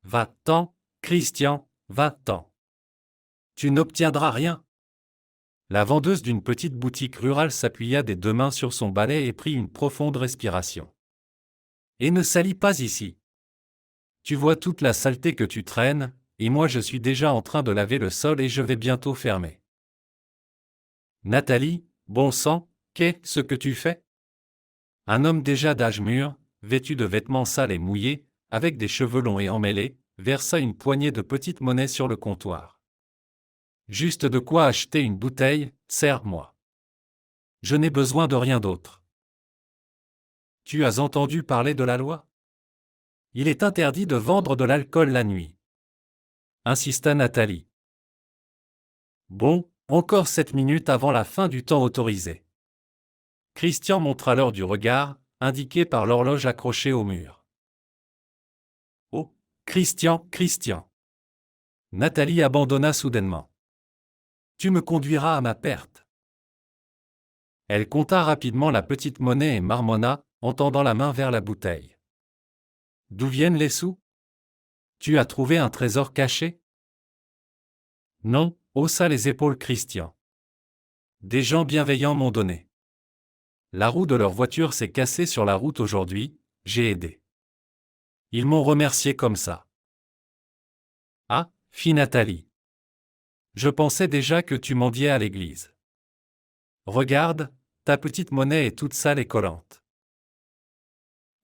Va-t'en, Christian, va-t'en. Tu n'obtiendras rien. La vendeuse d'une petite boutique rurale s'appuya des deux mains sur son balai et prit une profonde respiration. Et ne salis pas ici. Tu vois toute la saleté que tu traînes, et moi je suis déjà en train de laver le sol et je vais bientôt fermer. Nathalie, bon sang, qu'est-ce que tu fais? Un homme déjà d'âge mûr, vêtu de vêtements sales et mouillés, avec des cheveux longs et emmêlés, versa une poignée de petites monnaies sur le comptoir. Juste de quoi acheter une bouteille, sers-moi. Je n'ai besoin de rien d'autre. Tu as entendu parler de la loi? Il est interdit de vendre de l'alcool la nuit. Insista Nathalie. Bon, encore 7 minutes avant la fin du temps autorisé. Christian montra l'heure du regard, indiqué par l'horloge accrochée au mur. Oh, Christian, Christian. Nathalie abandonna soudainement. Tu me conduiras à ma perte. Elle compta rapidement la petite monnaie et marmonna, en tendant la main vers la bouteille. D'où viennent les sous? Tu as trouvé un trésor caché? Non, haussa les épaules Christian. Des gens bienveillants m'ont donné. La roue de leur voiture s'est cassée sur la route aujourd'hui, j'ai aidé. Ils m'ont remercié comme ça. Ah, fit Nathalie. Je pensais déjà que tu mendiais à l'église. Regarde, ta petite monnaie est toute sale et collante.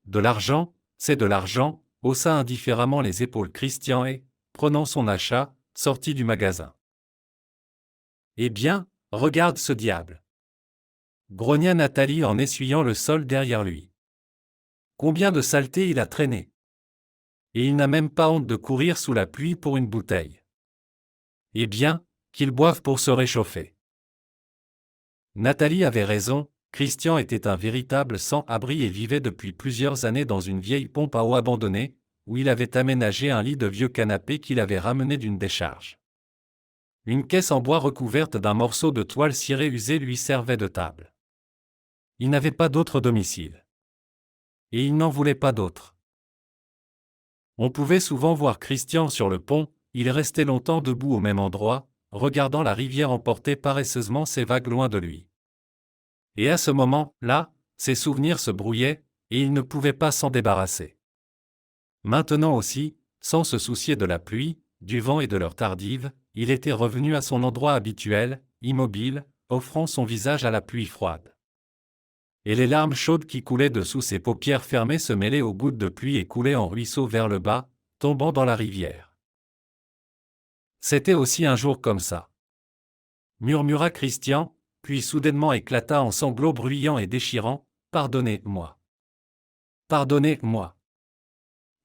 De l'argent, c'est de l'argent, haussa indifféremment les épaules Christian et, prenant son achat, sortit du magasin. Eh bien, regarde ce diable. Grogna Nathalie en essuyant le sol derrière lui. Combien de saleté il a traîné. Et il n'a même pas honte de courir sous la pluie pour une bouteille. Eh bien, qu'il boive pour se réchauffer. Nathalie avait raison, Christian était un véritable sans-abri et vivait depuis plusieurs années dans une vieille pompe à eau abandonnée, où il avait aménagé un lit de vieux canapé qu'il avait ramené d'une décharge. Une caisse en bois recouverte d'un morceau de toile cirée usée lui servait de table. Il n'avait pas d'autre domicile. Et il n'en voulait pas d'autre. On pouvait souvent voir Christian sur le pont, il restait longtemps debout au même endroit, regardant la rivière emporter paresseusement ses vagues loin de lui. Et à ce moment-là, ses souvenirs se brouillaient, et il ne pouvait pas s'en débarrasser. Maintenant aussi, sans se soucier de la pluie, du vent et de l'heure tardive, il était revenu à son endroit habituel, immobile, offrant son visage à la pluie froide. Et les larmes chaudes qui coulaient de sous ses paupières fermées se mêlaient aux gouttes de pluie et coulaient en ruisseaux vers le bas, tombant dans la rivière. C'était aussi un jour comme ça. Murmura Christian, puis soudainement éclata en sanglots bruyants et déchirants. Pardonnez-moi. Pardonnez-moi.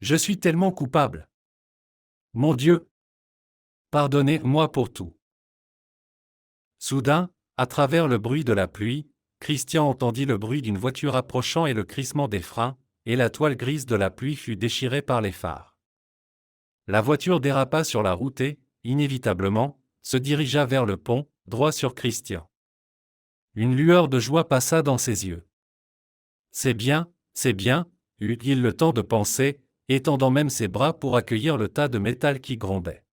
Je suis tellement coupable. Mon Dieu. Pardonnez-moi pour tout. Soudain, à travers le bruit de la pluie, Christian entendit le bruit d'une voiture approchant et le crissement des freins, et la toile grise de la pluie fut déchirée par les phares. La voiture dérapa sur la route et, inévitablement, se dirigea vers le pont, droit sur Christian. Une lueur de joie passa dans ses yeux. C'est bien, eut-il le temps de penser, étendant même ses bras pour accueillir le tas de métal qui grondait.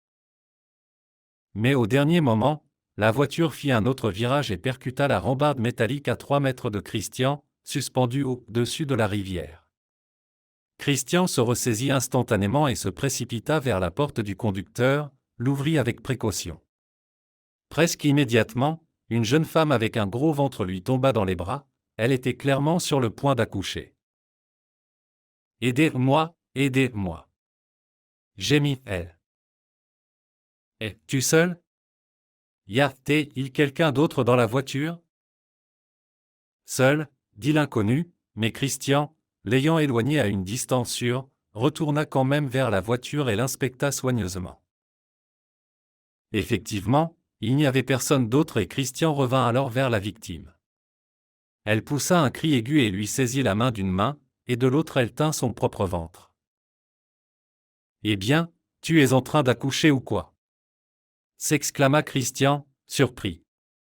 Mais au dernier moment, la voiture fit un autre virage et percuta la rambarde métallique à 3 mètres de Christian, suspendue au-dessus de la rivière. Christian se ressaisit instantanément et se précipita vers la porte du conducteur, l'ouvrit avec précaution. Presque immédiatement, une jeune femme avec un gros ventre lui tomba dans les bras, elle était clairement sur le point d'accoucher. « Aidez-moi, aidez-moi » gémit-elle. « Es-tu seul? Y a-t-il quelqu'un d'autre dans la voiture? » Seul, dit l'inconnu, mais Christian, l'ayant éloigné à une distance sûre, retourna quand même vers la voiture et l'inspecta soigneusement. Effectivement, il n'y avait personne d'autre et Christian revint alors vers la victime. Elle poussa un cri aigu et lui saisit la main d'une main, et de l'autre elle tint son propre ventre. « Eh bien, tu es en train d'accoucher ou quoi? » s'exclama Christian, surpris.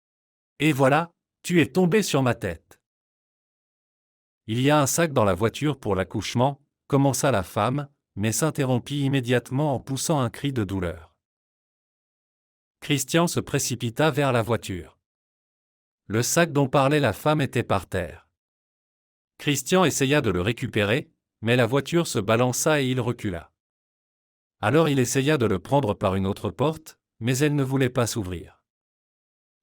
« Et voilà, tu es tombé sur ma tête. » « Il y a un sac dans la voiture pour l'accouchement, commença la femme, mais s'interrompit immédiatement en poussant un cri de douleur. Christian se précipita vers la voiture. Le sac dont parlait la femme était par terre. Christian essaya de le récupérer, mais la voiture se balança et il recula. Alors il essaya de le prendre par une autre porte, mais elle ne voulait pas s'ouvrir.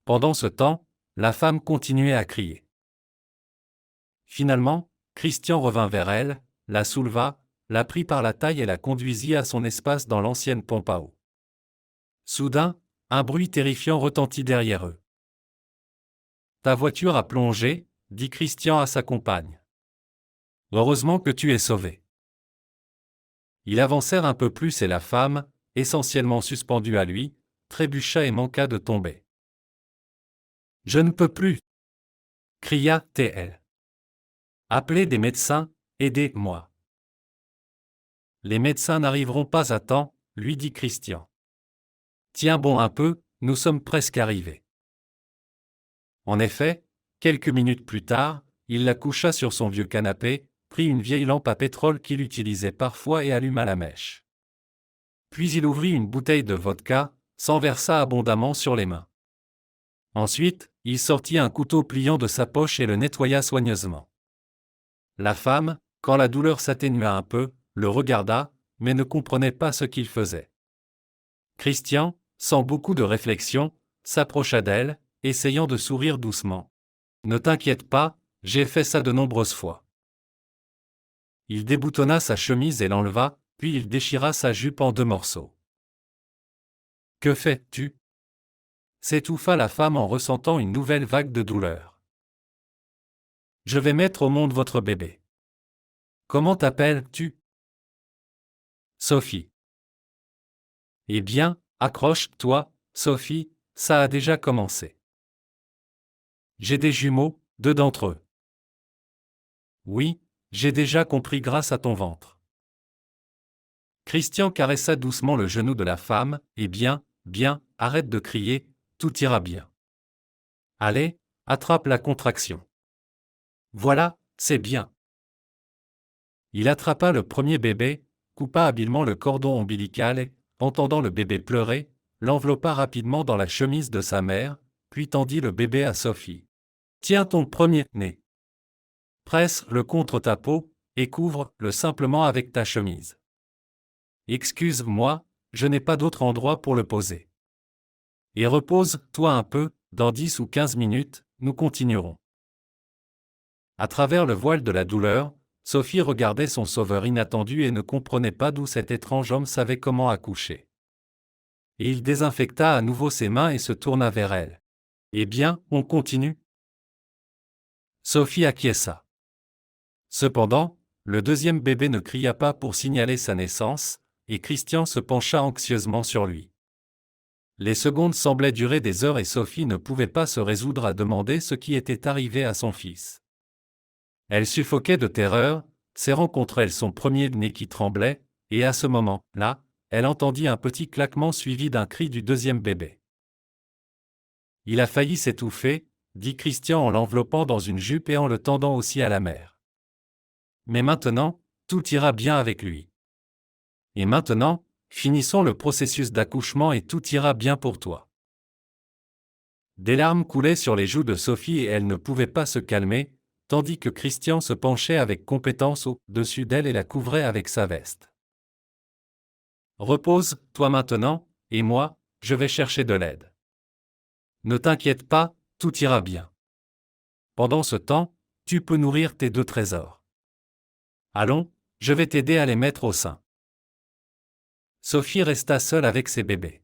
Pendant ce temps, la femme continuait à crier. Finalement, Christian revint vers elle, la souleva, la prit par la taille et la conduisit à son espace dans l'ancienne pompe à eau. Soudain, un bruit terrifiant retentit derrière eux. « Ta voiture a plongé », dit Christian à sa compagne. « Heureusement que tu es sauvée. » Ils avancèrent un peu plus et la femme, essentiellement suspendue à lui, trébucha et manqua de tomber. « Je ne peux plus !» cria-t-elle. « Appelez des médecins, aidez-moi. » « Les médecins n'arriveront pas à temps, » lui dit Christian. « Tiens bon un peu, nous sommes presque arrivés. » En effet, quelques minutes plus tard, il la coucha sur son vieux canapé, prit une vieille lampe à pétrole qu'il utilisait parfois et alluma la mèche. Puis il ouvrit une bouteille de vodka, s'en versa abondamment sur les mains. Ensuite, il sortit un couteau pliant de sa poche et le nettoya soigneusement. La femme, quand la douleur s'atténua un peu, le regarda, mais ne comprenait pas ce qu'il faisait. Christian, sans beaucoup de réflexion, s'approcha d'elle, essayant de sourire doucement. « Ne t'inquiète pas, j'ai fait ça de nombreuses fois. » Il déboutonna sa chemise et l'enleva, puis il déchira sa jupe en 2 morceaux. « Que fais-tu » s'étouffa la femme en ressentant une nouvelle vague de douleur. « Je vais mettre au monde votre bébé. »« Comment t'appelles-tu » ?»« Sophie. »« Eh bien, accroche-toi, Sophie, ça a déjà commencé. »« J'ai des jumeaux, 2 d'entre eux. »« Oui, j'ai déjà compris grâce à ton ventre. » Christian caressa doucement le genou de la femme. « Eh bien, bien, arrête de crier, tout ira bien. Allez, attrape la contraction. Voilà, c'est bien. » Il attrapa le premier bébé, coupa habilement le cordon ombilical et, entendant le bébé pleurer, l'enveloppa rapidement dans la chemise de sa mère, puis tendit le bébé à Sophie. « Tiens ton premier-né. Presse-le contre ta peau, et couvre-le simplement avec ta chemise. Excuse-moi, je n'ai pas d'autre endroit pour le poser. Et repose-toi un peu, dans 10 ou 15 minutes, nous continuerons. » À travers le voile de la douleur, Sophie regardait son sauveur inattendu et ne comprenait pas d'où cet étrange homme savait comment accoucher. Et il désinfecta à nouveau ses mains et se tourna vers elle. « Eh bien, on continue ?» Sophie acquiesça. Cependant, le deuxième bébé ne cria pas pour signaler sa naissance, et Christian se pencha anxieusement sur lui. Les secondes semblaient durer des heures et Sophie ne pouvait pas se résoudre à demander ce qui était arrivé à son fils. Elle suffoquait de terreur, serrant contre elle son premier-né qui tremblait, et à ce moment-là, elle entendit un petit claquement suivi d'un cri du deuxième bébé. « Il a failli s'étouffer », dit Christian en l'enveloppant dans une jupe et en le tendant aussi à la mère. « Mais maintenant, tout ira bien avec lui. Et maintenant, finissons le processus d'accouchement et tout ira bien pour toi. » Des larmes coulaient sur les joues de Sophie et elle ne pouvait pas se calmer, tandis que Christian se penchait avec compétence au-dessus d'elle et la couvrait avec sa veste. « Repose-toi maintenant, et moi, je vais chercher de l'aide. Ne t'inquiète pas, tout ira bien. Pendant ce temps, tu peux nourrir tes 2 trésors. Allons, je vais t'aider à les mettre au sein. » Sophie resta seule avec ses bébés.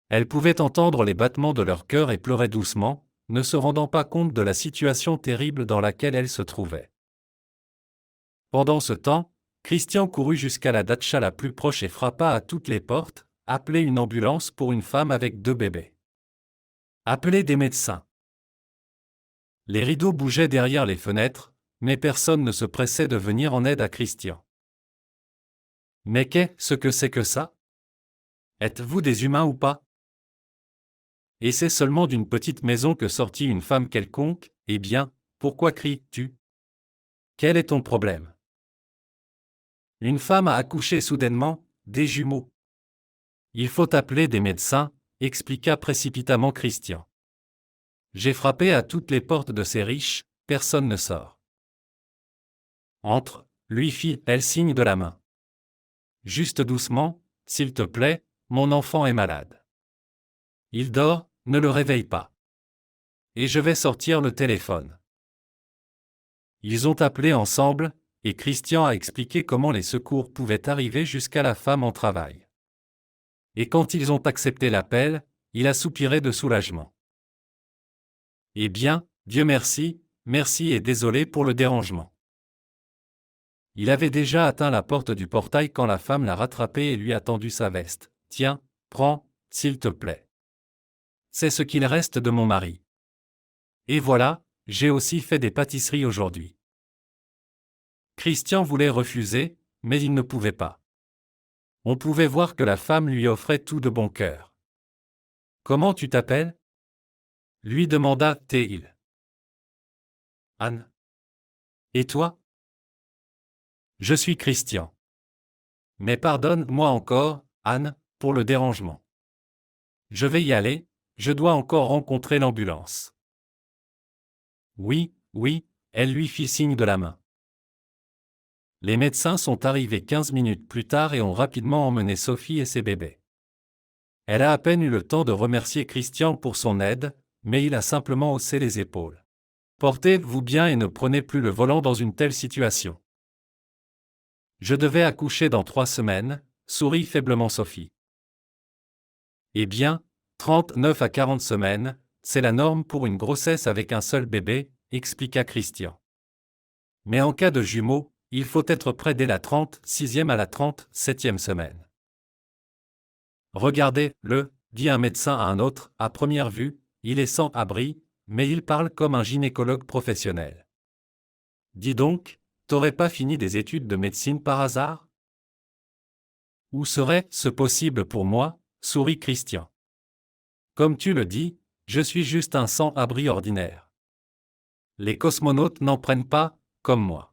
Elle pouvait entendre les battements de leur cœur et pleurait doucement, ne se rendant pas compte de la situation terrible dans laquelle elle se trouvait. Pendant ce temps, Christian courut jusqu'à la datcha la plus proche et frappa à toutes les portes, appelait une ambulance pour une femme avec 2 bébés. Appelez des médecins. Les rideaux bougeaient derrière les fenêtres, mais personne ne se pressait de venir en aide à Christian. « Mais qu'est-ce que c'est que ça ? Êtes-vous des humains ou pas ? Et c'est seulement d'une petite maison que sortit une femme quelconque, eh bien, pourquoi cries-tu ? Quel est ton problème ? Une femme a accouché soudainement, des jumeaux. Il faut appeler des médecins, expliqua précipitamment Christian. J'ai frappé à toutes les portes de ces riches, personne ne sort. Entre, lui fit-elle signe de la main. Juste doucement, s'il te plaît, mon enfant est malade. Il dort, ne le réveille pas. Et je vais sortir le téléphone. Ils ont appelé ensemble, et Christian a expliqué comment les secours pouvaient arriver jusqu'à la femme en travail. Et quand ils ont accepté l'appel, il a soupiré de soulagement. Eh bien, Dieu merci, merci et désolé pour le dérangement. Il avait déjà atteint la porte du portail quand la femme l'a rattrapé et lui a tendu sa veste. Tiens, prends, s'il te plaît. C'est ce qu'il reste de mon mari. Et voilà, j'ai aussi fait des pâtisseries aujourd'hui. Christian voulait refuser, mais il ne pouvait pas. On pouvait voir que la femme lui offrait tout de bon cœur. Comment tu t'appelles ? Lui demanda-t-il. Anne. Et toi ? Je suis Christian. Mais pardonne-moi encore, Anne, pour le dérangement. Je vais y aller, je dois encore rencontrer l'ambulance. Oui, oui, elle lui fit signe de la main. Les médecins sont arrivés 15 minutes plus tard et ont rapidement emmené Sophie et ses bébés. Elle a à peine eu le temps de remercier Christian pour son aide, mais il a simplement haussé les épaules. Portez-vous bien et ne prenez plus le volant dans une telle situation. Je devais accoucher dans 3 semaines, sourit faiblement Sophie. Eh bien, 39 à 40 semaines, c'est la norme pour une grossesse avec un seul bébé, expliqua Christian. Mais en cas de jumeaux, il faut être prêt dès la 36e à la 37e semaine. Regardez-le, dit un médecin à un autre, à première vue, il est sans abri, mais il parle comme un gynécologue professionnel. Dis donc, t'aurais pas fini des études de médecine par hasard ? Où serait-ce possible pour moi ? Sourit Christian. Comme tu le dis, je suis juste un sans-abri ordinaire. Les cosmonautes n'en prennent pas, comme moi.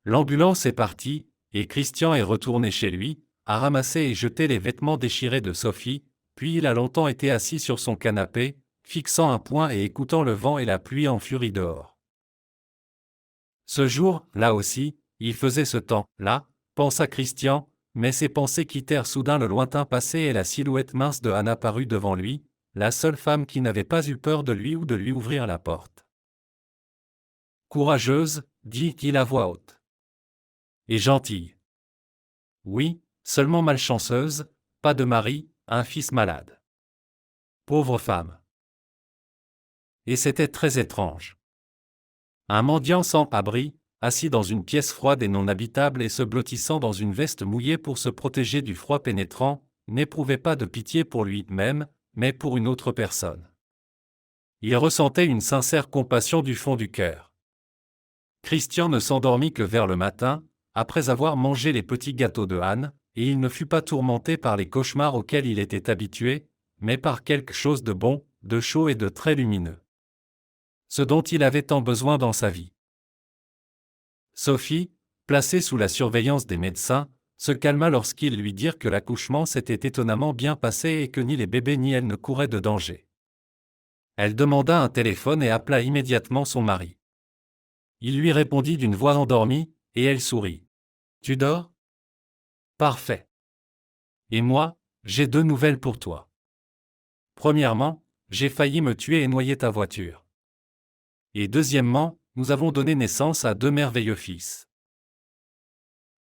L'ambulance est partie, et Christian est retourné chez lui, a ramassé et jeté les vêtements déchirés de Sophie, puis il a longtemps été assis sur son canapé, fixant un point et écoutant le vent et la pluie en furie dehors. Ce jour, là aussi, il faisait ce temps-là, pensa Christian, mais ses pensées quittèrent soudain le lointain passé et la silhouette mince de Anna parut devant lui, la seule femme qui n'avait pas eu peur de lui ou de lui ouvrir la porte. Courageuse, dit-il à voix haute. Et gentille. Oui, seulement malchanceuse, pas de mari, un fils malade. Pauvre femme. Et c'était très étrange. Un mendiant sans abri, assis dans une pièce froide et non habitable et se blottissant dans une veste mouillée pour se protéger du froid pénétrant, n'éprouvait pas de pitié pour lui-même, mais pour une autre personne. Il ressentait une sincère compassion du fond du cœur. Christian ne s'endormit que vers le matin, après avoir mangé les petits gâteaux de Anne, et il ne fut pas tourmenté par les cauchemars auxquels il était habitué, mais par quelque chose de bon, de chaud et de très lumineux. Ce dont il avait tant besoin dans sa vie. Sophie, placée sous la surveillance des médecins, se calma lorsqu'ils lui dirent que l'accouchement s'était étonnamment bien passé et que ni les bébés ni elle ne couraient de danger. Elle demanda un téléphone et appela immédiatement son mari. Il lui répondit d'une voix endormie, et elle sourit. « Tu dors ? Parfait. Et moi, j'ai 2 nouvelles pour toi. Premièrement, j'ai failli me tuer et noyer ta voiture. Et deuxièmement, nous avons donné naissance à 2 merveilleux fils.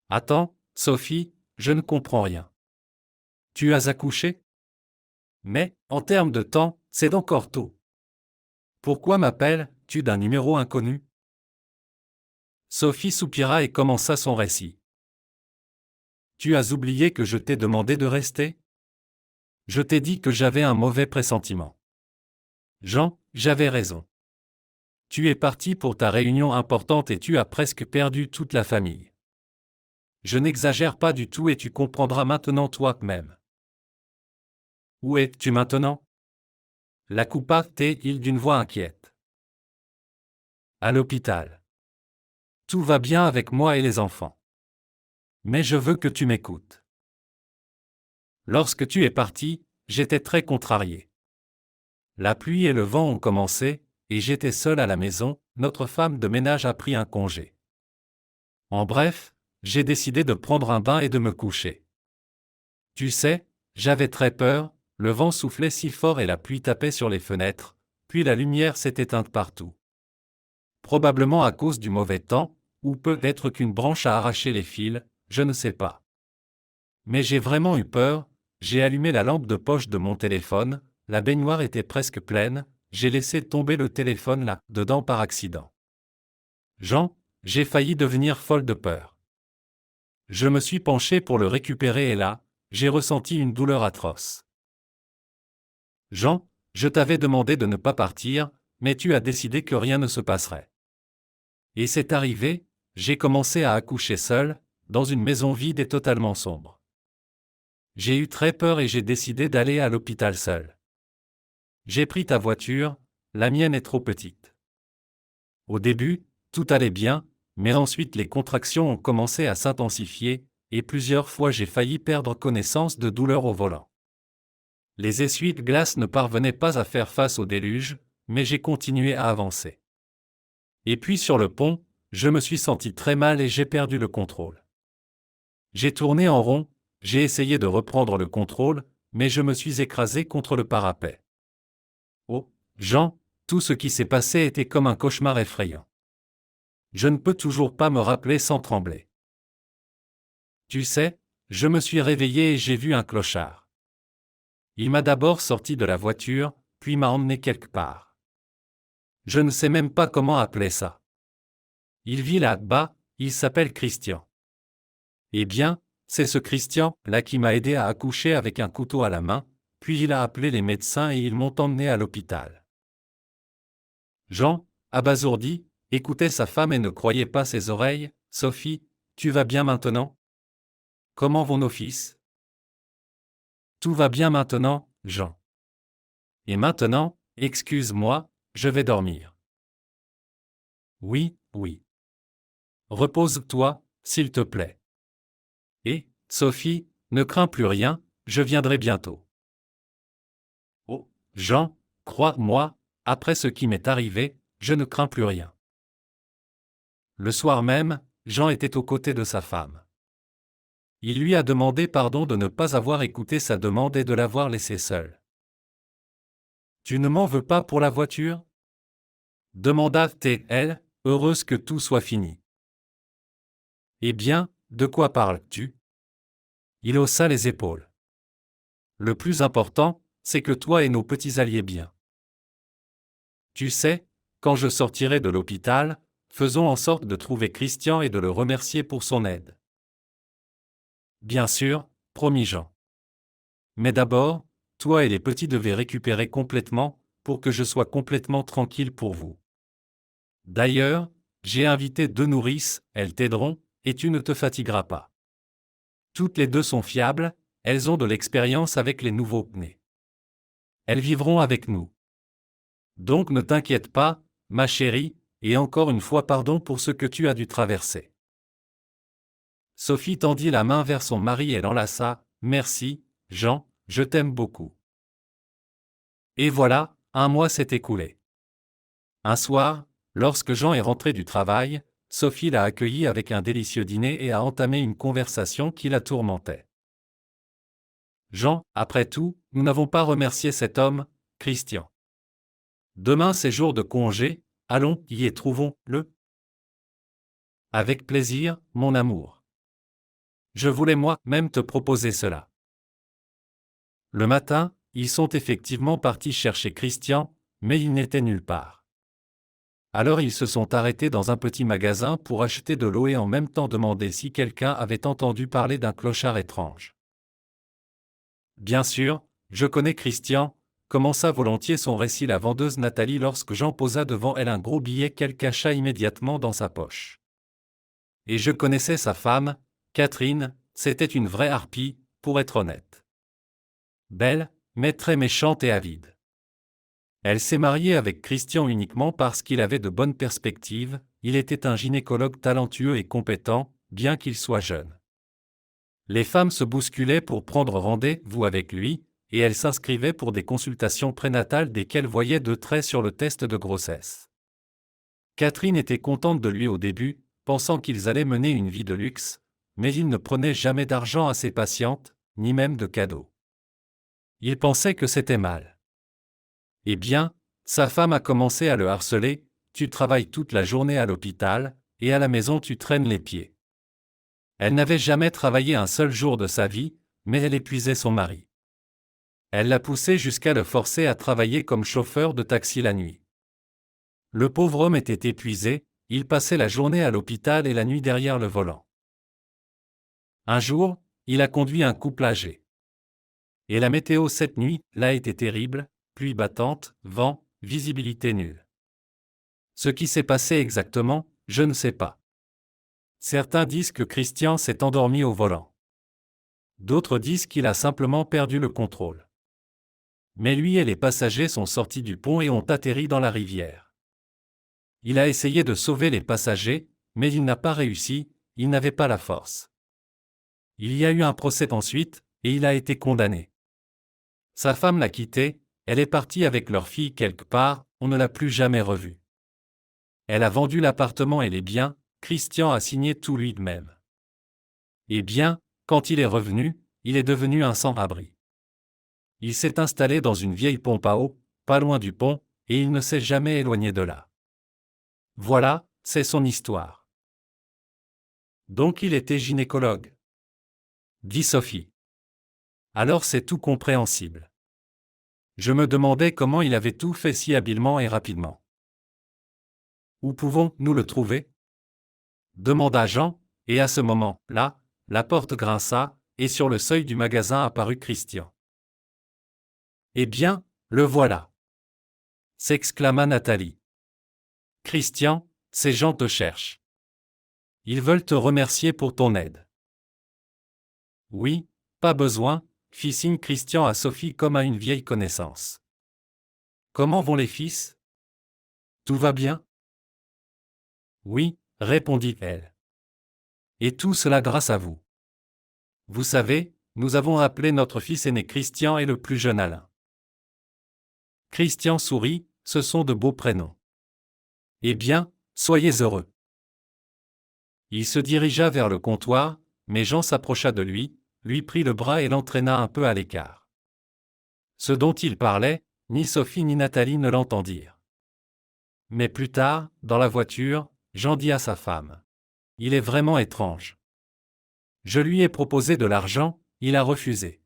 Attends, Sophie, je ne comprends rien. Tu as accouché ? Mais, en termes de temps, c'est encore tôt. Pourquoi m'appelles-tu d'un numéro inconnu ? Sophie soupira et commença son récit. Tu as oublié que je t'ai demandé de rester ? Je t'ai dit que j'avais un mauvais pressentiment. Jean, j'avais raison. Tu es parti pour ta réunion importante et tu as presque perdu toute la famille. Je n'exagère pas du tout et tu comprendras maintenant toi-même. Où es-tu maintenant ? La coupa-t-il d'une voix inquiète. À l'hôpital. Tout va bien avec moi et les enfants. Mais je veux que tu m'écoutes. Lorsque tu es parti, j'étais très contrarié. La pluie et le vent ont commencé, et j'étais seul à la maison, notre femme de ménage a pris un congé. En bref, j'ai décidé de prendre un bain et de me coucher. Tu sais, j'avais très peur, le vent soufflait si fort et la pluie tapait sur les fenêtres, puis la lumière s'est éteinte partout. Probablement à cause du mauvais temps, ou peut-être qu'une branche a arraché les fils, je ne sais pas. Mais j'ai vraiment eu peur, j'ai allumé la lampe de poche de mon téléphone, la baignoire était presque pleine, j'ai laissé tomber le téléphone là-dedans par accident. Jean, j'ai failli devenir folle de peur. Je me suis penché pour le récupérer et là, j'ai ressenti une douleur atroce. Jean, je t'avais demandé de ne pas partir, mais tu as décidé que rien ne se passerait. Et c'est arrivé, j'ai commencé à accoucher seul, dans une maison vide et totalement sombre. J'ai eu très peur et j'ai décidé d'aller à l'hôpital seul. J'ai pris ta voiture, la mienne est trop petite. Au début, tout allait bien, mais ensuite les contractions ont commencé à s'intensifier, et plusieurs fois j'ai failli perdre connaissance de douleur au volant. Les essuie-glaces ne parvenaient pas à faire face au déluge, mais j'ai continué à avancer. Et puis sur le pont, je me suis senti très mal et j'ai perdu le contrôle. J'ai tourné en rond, j'ai essayé de reprendre le contrôle, mais je me suis écrasé contre le parapet. Oh, Jean, tout ce qui s'est passé était comme un cauchemar effrayant. Je ne peux toujours pas me rappeler sans trembler. Tu sais, je me suis réveillé et j'ai vu un clochard. Il m'a d'abord sorti de la voiture, puis m'a emmené quelque part. Je ne sais même pas comment appeler ça. Il vit là-bas, il s'appelle Christian. Eh bien, c'est ce Christian-là qui m'a aidé à accoucher avec un couteau à la main, puis il a appelé les médecins et ils m'ont emmené à l'hôpital. Jean, abasourdi, écoutait sa femme et ne croyait pas ses oreilles. « Sophie, tu vas bien maintenant? Comment vont nos fils? » « Tout va bien maintenant, Jean. Et maintenant, excuse-moi, je vais dormir. » « Oui, oui. Repose-toi, s'il te plaît. Et, Sophie, ne crains plus rien, je viendrai bientôt. » Oh, Jean, crois-moi, après ce qui m'est arrivé, je ne crains plus rien. Le soir même, Jean était aux côtés de sa femme. Il lui a demandé pardon de ne pas avoir écouté sa demande et de l'avoir laissé seule. « Tu ne m'en veux pas pour la voiture ?» demanda-t-elle, heureuse que tout soit fini. « Eh bien, de quoi parles-tu » Il haussa les épaules. « Le plus important, c'est que toi et nos petits alliez bien. Tu sais, quand je sortirai de l'hôpital, faisons en sorte de trouver Christian et de le remercier pour son aide. » Bien sûr, promis Jean. Mais d'abord, toi et les petits devez récupérer complètement, pour que je sois complètement tranquille pour vous. D'ailleurs, j'ai invité 2 nourrices, elles t'aideront, et tu ne te fatigueras pas. Toutes les 2 sont fiables, elles ont de l'expérience avec les nouveaux-nés. Elles vivront avec nous. Donc ne t'inquiète pas, ma chérie, et encore une fois pardon pour ce que tu as dû traverser. Sophie tendit la main vers son mari et l'enlaça. « Merci, Jean, je t'aime beaucoup. » Et voilà, un mois s'est écoulé. Un soir, lorsque Jean est rentré du travail, Sophie l'a accueilli avec un délicieux dîner et a entamé une conversation qui la tourmentait. « Jean, après tout, nous n'avons pas remercié cet homme, Christian. Demain c'est jour de congé, allons y et trouvons-le. » « Avec plaisir, mon amour. Je voulais moi-même te proposer cela. » Le matin, ils sont effectivement partis chercher Christian, mais il n'était nulle part. Alors ils se sont arrêtés dans un petit magasin pour acheter de l'eau et en même temps demander si quelqu'un avait entendu parler d'un clochard étrange. « Bien sûr, je connais Christian », commença volontiers son récit la vendeuse Nathalie lorsque Jean posa devant elle un gros billet qu'elle cacha immédiatement dans sa poche. Et je connaissais sa femme, Catherine, c'était une vraie harpie, pour être honnête. Belle, mais très méchante et avide. Elle s'est mariée avec Christian uniquement parce qu'il avait de bonnes perspectives, il était un gynécologue talentueux et compétent, bien qu'il soit jeune. Les femmes se bousculaient pour prendre rendez-vous avec lui, et elles s'inscrivaient pour des consultations prénatales dès qu'elles voyaient de traits sur le test de grossesse. Catherine était contente de lui au début, pensant qu'ils allaient mener une vie de luxe, mais il ne prenait jamais d'argent à ses patientes, ni même de cadeaux. Il pensait que c'était mal. Eh bien, sa femme a commencé à le harceler, tu travailles toute la journée à l'hôpital, et à la maison tu traînes les pieds. Elle n'avait jamais travaillé un seul jour de sa vie, mais elle épuisait son mari. Elle l'a poussé jusqu'à le forcer à travailler comme chauffeur de taxi la nuit. Le pauvre homme était épuisé, il passait la journée à l'hôpital et la nuit derrière le volant. Un jour, il a conduit un couple âgé. Et la météo cette nuit, là était terrible, pluie battante, vent, visibilité nulle. Ce qui s'est passé exactement, je ne sais pas. Certains disent que Christian s'est endormi au volant. D'autres disent qu'il a simplement perdu le contrôle. Mais lui et les passagers sont sortis du pont et ont atterri dans la rivière. Il a essayé de sauver les passagers, mais il n'a pas réussi, il n'avait pas la force. Il y a eu un procès ensuite, et il a été condamné. Sa femme l'a quitté, elle est partie avec leur fille quelque part, on ne l'a plus jamais revue. Elle a vendu l'appartement et les biens, Christian a signé tout lui-même. Eh bien, quand il est revenu, il est devenu un sans-abri. Il s'est installé dans une vieille pompe à eau, pas loin du pont, et il ne s'est jamais éloigné de là. Voilà, c'est son histoire. Donc il était gynécologue, dit Sophie. Alors c'est tout compréhensible. Je me demandais comment il avait tout fait si habilement et rapidement. Où pouvons-nous le trouver ? Demanda Jean, et à ce moment-là, la porte grinça, et sur le seuil du magasin apparut Christian. Eh bien, le voilà ! S'exclama Nathalie. Christian, ces gens te cherchent. Ils veulent te remercier pour ton aide. Oui, pas besoin, fit signe Christian à Sophie comme à une vieille connaissance. Comment vont les fils ? Tout va bien ? Oui, répondit-elle. Et tout cela grâce à vous. Vous savez, nous avons appelé notre fils aîné Christian et le plus jeune Alain. Christian sourit, ce sont de beaux prénoms. Eh bien, soyez heureux. Il se dirigea vers le comptoir, mais Jean s'approcha de lui prit le bras et l'entraîna un peu à l'écart. Ce dont il parlait, ni Sophie ni Nathalie ne l'entendirent. Mais plus tard, dans la voiture, Jean dit à sa femme. Il est vraiment étrange. Je lui ai proposé de l'argent, il a refusé.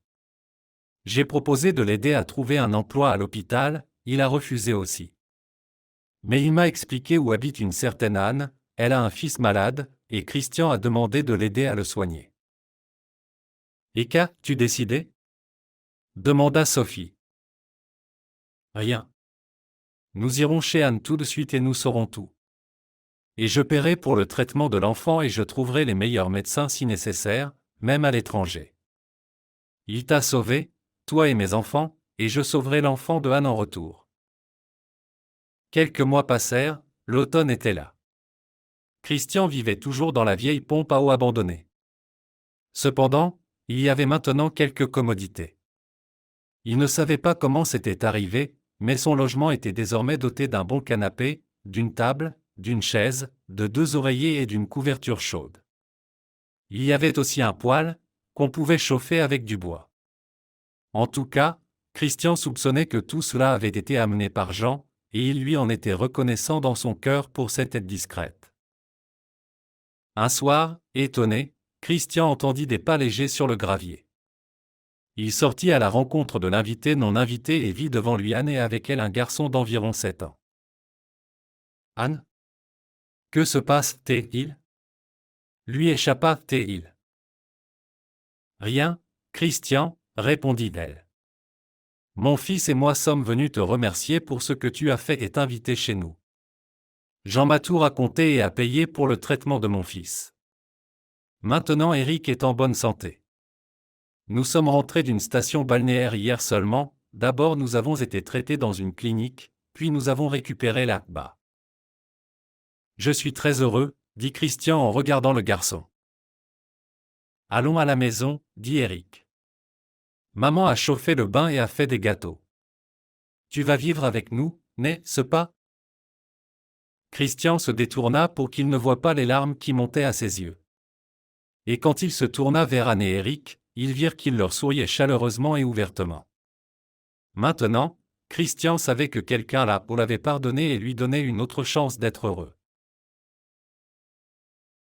J'ai proposé de l'aider à trouver un emploi à l'hôpital, il a refusé aussi. Mais il m'a expliqué où habite une certaine Anne, elle a un fils malade, et Christian a demandé de l'aider à le soigner. Et qu'as-tu décidé ? Demanda Sophie. Rien. Nous irons chez Anne tout de suite et nous saurons tout. Et je paierai pour le traitement de l'enfant et je trouverai les meilleurs médecins si nécessaire, même à l'étranger. Il t'a sauvé, toi et mes enfants, et je sauverai l'enfant de Anne en retour. Quelques mois passèrent, l'automne était là. Christian vivait toujours dans la vieille pompe à eau abandonnée. Cependant, il y avait maintenant quelques commodités. Il ne savait pas comment c'était arrivé, mais son logement était désormais doté d'un bon canapé, d'une table, d'une chaise, de 2 oreillers et d'une couverture chaude. Il y avait aussi un poêle, qu'on pouvait chauffer avec du bois. En tout cas, Christian soupçonnait que tout cela avait été amené par Jean, et il lui en était reconnaissant dans son cœur pour cette aide discrète. Un soir, étonné, Christian entendit des pas légers sur le gravier. Il sortit à la rencontre de l'invité non invité et vit devant lui Anne et avec elle un garçon d'environ 7 ans. Anne ? Que se passe-t-il ? Lui échappa-t-il ? Rien, Christian, répondit-elle. Mon fils et moi sommes venus te remercier pour ce que tu as fait et t'inviter chez nous. Jean m'a tout raconté et a payé pour le traitement de mon fils. Maintenant Eric est en bonne santé. Nous sommes rentrés d'une station balnéaire hier seulement, d'abord nous avons été traités dans une clinique, puis nous avons récupéré là-bas. Je suis très heureux, dit Christian en regardant le garçon. Allons à la maison, dit Eric. Maman a chauffé le bain et a fait des gâteaux. Tu vas vivre avec nous, n'est-ce pas? Christian se détourna pour qu'il ne voie pas les larmes qui montaient à ses yeux. Et quand il se tourna vers Anne et Eric, ils virent qu'il leur souriait chaleureusement et ouvertement. Maintenant, Christian savait que quelqu'un là l'avait pardonné et lui donnait une autre chance d'être heureux.